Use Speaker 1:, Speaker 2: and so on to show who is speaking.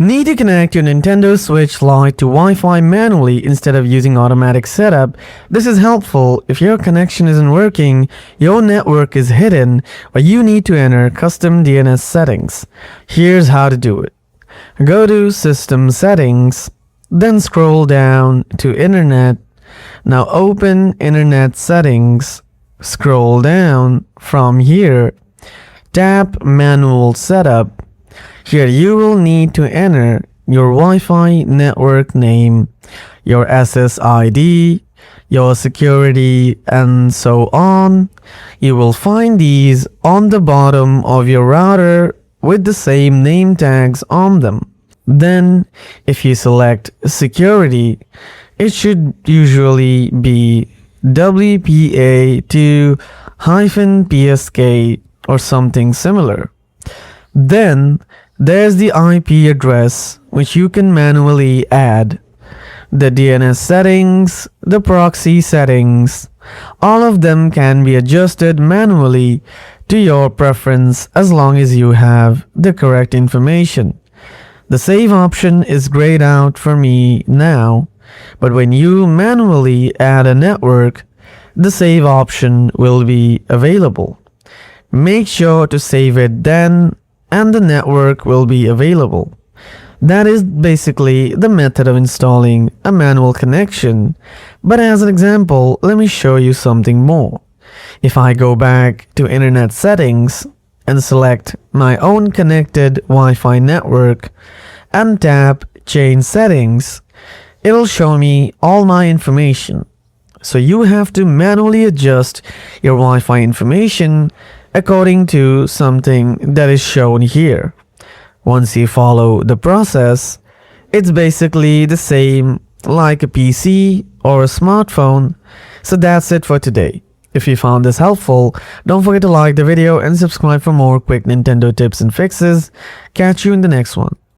Speaker 1: Need to connect your Nintendo Switch Lite to Wi-Fi manually instead of using automatic setup? This is helpful if your connection isn't working, your network is hidden, or you need to enter custom DNS settings. Here's how to do it. Go to System Settings, then scroll down to Internet. Now open Internet Settings. Scroll down from here. Tap Manual Setup. Here you will need to enter your Wi-Fi network name, your SSID, your security, and so on. You will find these on the bottom of your router with the same name tags on them. Then, if you select security, it should usually be WPA2-PSK or something similar. Then, there's the IP address, which you can manually add, the DNS settings, the proxy settings. All of them can be adjusted manually to your preference as long as you have the correct information. The save option is grayed out for me now, but when you manually add a network, the save option will be available. Make sure to save it then, and the network will be available. That is basically the method of installing a manual connection, but as an example, let me show you something more. If I go back to Internet Settings and select my own connected Wi-Fi network and tap Change Settings, it'll show me all my information. So you have to manually adjust your Wi-Fi information according to something that is shown here. Once you follow the process, it's basically the same like a PC or a smartphone. So that's it for today. If you found this helpful, don't forget to like the video and subscribe for more quick Nintendo tips and fixes. Catch you in the next one.